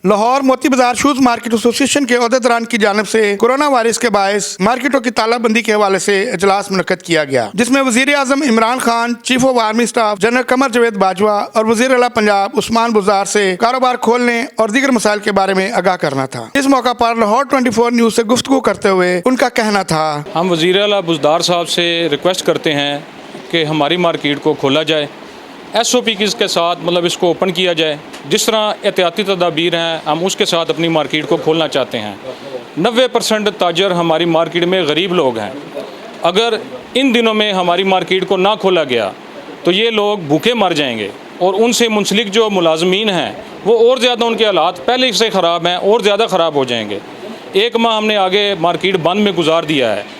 लाहौर मोती बाजार shoes market association के अहदेदारान की जानिब से कोरोना वायरस के बायस मार्केटों की तालाबंदी के हवाले से इजलास मुनक्कद किया गया, जिसमें वजीर आजम Imran Khan, chief of army staff general Qamar Javed Bajwa और वजीर आला पंजाब उस्मान बुज़दार से कारोबार खोलने और दीगर मसाइल के बारे में आगाह करना था। इस मौका पर लाहौर 24 न्यूज से गुफ्तगू करते हुए उनका कहना था, हम वजीर आला बुज़दार साहब से रिक्वेस्ट करते हैं कि हमारी मार्केट को खोला जाए, SOP के साथ मतलब इसको ओपन किया जाए। जिस तरह एहतियाती तदाबीर हैं हम उसके साथ अपनी मार्केट को खोलना चाहते हैं। 90% ताजर हमारी मार्केट में गरीब लोग हैं। अगर इन दिनों में हमारी मार्केट को ना खोला गया तो ये लोग भूखे मर जाएंगे और उनसे मुंसलिक जो मुलाजमीन हैं वो और ज़्यादा, उनके हालात पहले से ख़राब हैं और ज़्यादा ख़राब हो जाएंगे। 1 माह हमने आगे मार्केट बंद में गुजार दिया है।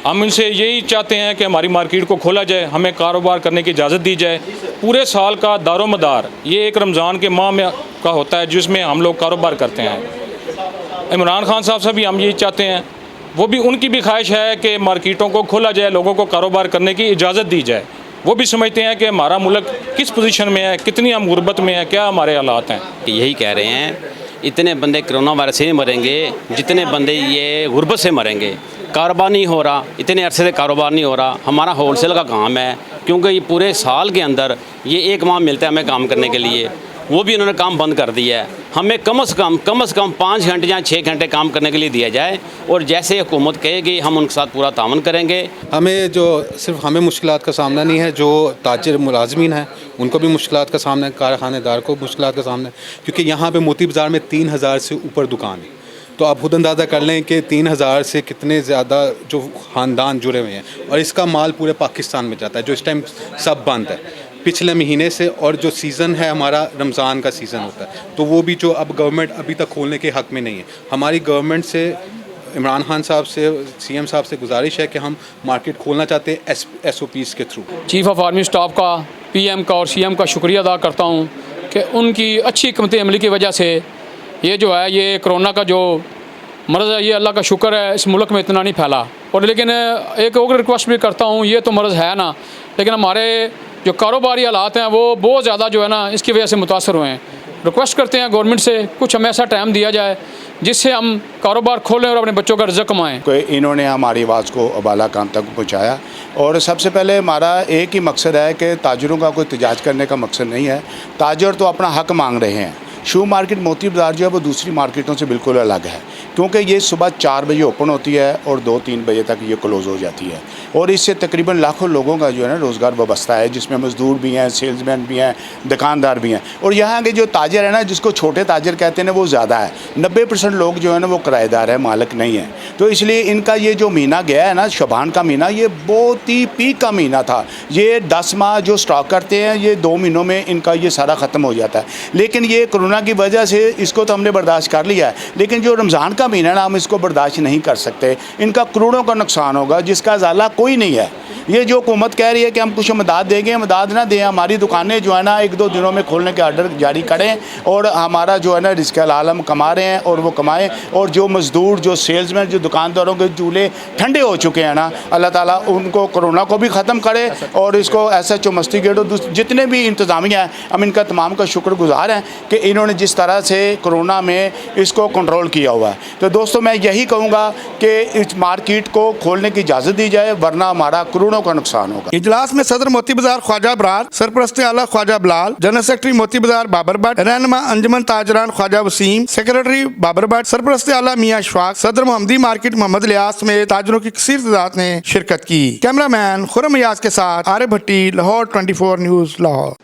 हम इनसे यही चाहते हैं कि हमारी मार्केट को खोला जाए, हमें कारोबार करने की इजाज़त दी जाए। पूरे साल का दारोमदार ये एक रमज़ान के माह में का होता है जिसमें हम लोग कारोबार करते हैं। इमरान खान साहब से भी हम यही चाहते हैं, वो भी उनकी भी ख्वाहिश है कि मार्केटों को खोला जाए, लोगों को कारोबार करने की इजाज़त दी जाए। वो भी समझते हैं कि हमारा मुल्क किस पोजीशन में है, कितनी हम गुर्बत में है, क्या हमारे हालात हैं। यही कह रहे हैं, इतने बंदे कोरोना वायरस से मरेंगे जितने बंदे ये गुर्बत से मरेंगे। कारोबार नहीं हो रहा, इतने अरसे से कारोबार नहीं हो रहा। हमारा होलसेल का काम है, क्योंकि ये पूरे साल के अंदर ये 1 माह मिलता है हमें काम करने के लिए, वो भी उन्होंने काम बंद कर दिया है। हमें कम से कम 5 घंटे या 6 घंटे काम करने के लिए दिया जाए, और जैसे हुकूमत कहेगी हम उनके साथ पूरा तावन करेंगे। हमें सिर्फ हमें मुश्किलात का सामना नहीं है, जो ताजिर मुलाजमीन हैं उनको भी मुश्किलात का सामना है, कारखानेदार को मुश्किलात का सामना है, क्योंकि यहाँ पे मोती बाज़ार में 3000 से ऊपर दुकान है। तो आप खुद अंदाज़ा कर लें कि 3000 से कितने ज़्यादा जो ख़ानदान जुड़े हुए हैं, और इसका माल पूरे पाकिस्तान में जाता है, जो इस टाइम सब बंद है पिछले महीने से। और जो सीज़न है हमारा रमज़ान का सीज़न होता है, तो वो भी जो अब गवर्नमेंट अभी तक खोलने के हक़ में नहीं है। हमारी गवर्नमेंट से, इमरान खान साहब से, CM साहब से गुजारिश है कि हम मार्केट खोलना चाहते हैं SOPs के through. Chief of army staff का, PM का और CM का शुक्रिया अदा करता हूँ कि उनकी अच्छी हिकमत अमली की वजह से ये जो है, ये कोरोना का जो मर्ज़ है, ये अल्लाह का शुक्र है इस मुल्क में इतना नहीं फैला। और लेकिन एक और रिक्वेस्ट भी करता हूँ, ये तो मर्ज़ है ना, लेकिन हमारे जो कारोबारी हालात हैं वो बहुत ज़्यादा जो है ना इसकी वजह से मुतासर हुए हैं। रिक्वेस्ट करते हैं गवर्नमेंट से कुछ हमें ऐसा टाइम दिया जाए जिससे हम कारोबार खोलें और अपने बच्चों का रिज़्क़ कमाएँ। इन्होंने हमारी आवाज़ को अबाला काम तक पहुँचाया, और सबसे पहले हमारा एक ही मकसद है कि ताजरों का कोई एहतजाज करने का मकसद नहीं है। ताजर तो अपना हक़ मांग रहे हैं। शू मार्केट मोती बाज़ार जो है वो दूसरी मार्केटों से बिल्कुल अलग है, क्योंकि ये सुबह 4 बजे ओपन होती है और 2-3 बजे तक ये क्लोज़ हो जाती है, और इससे तकरीबन लाखों लोगों का जो है ना रोज़गार वाबस्ता है, जिसमें मज़दूर भी हैं, सेल्समैन भी हैं, दुकानदार भी हैं। और यहाँ के जो ताजर है ना, जिसको छोटे ताजर कहते हैं ना, वो ज़्यादा है। 90% लोग जो है ना वो किराएदार है, मालिक नहीं है। तो इसलिए इनका ये जो महीना गया है ना, शबान का महीना, ये बहुत ही पीक का महीना था। ये 10 माह जो स्टॉक करते हैं, ये 2 महीनों में इनका ये सारा ख़त्म हो जाता है। लेकिन ये कोरोना की वजह से इसको तो हमने बर्दाश्त कर लिया है, लेकिन जो रमज़ान का महीना ना, हम इसको बर्दाश्त नहीं कर सकते। इनका करोड़ों का नुकसान होगा जिसका ज़ाला कोई नहीं है। ये जो हुकूमत कह रही है कि हम कुछ मदद देंगे, मदद ना दें, हमारी दुकानें जो है ना 1-2 दिनों में खोलने के आर्डर जारी करें, और हमारा जो है ना रिज़्क़ हलाल हम कमा रहे हैं और वो कमाएं। और जो मज़दूर, जो सेल्समैन, जो दुकानदारों के चूल्हे ठंडे हो चुके हैं ना, अल्लाह ताला उनको कोरोना को भी ख़त्म करे, और इसको SHO मस्टिगेट और जितने भी इंतज़ामिया हैं, हम इनका तमाम का शुक्रगुज़ार हैं कि इन्होंने जिस तरह से कोरोना में इसको कंट्रोल किया हुआ है। तो दोस्तों, मैं यही कहूँगा कि इस मार्केट को खोलने की इजाज़त दी जाए, वरना हमारा करोड़ों का नुकसान होगा। इजलास में सदर मोती बाजार ख्वाजा बरार, सरपरस्त आला ख्वाजा बिलाल, जनरल सेक्रेटरी मोती बाजार बाबर भट्ट, रहनुमा अंजुमन ताजरान ख्वाजा वसीम, सेक्रेटरी बाबर भट्ट, सरपरस्त आला मियां अशफाक, सदर मोहम्मदी मार्केट मोहम्मद लियास में ताजरों की कसीर तादाद ने शिरकत की। कैमरामैन खुरम याज के साथ आरिफ भट्टी, लाहौर 24 न्यूज़, लाहौर।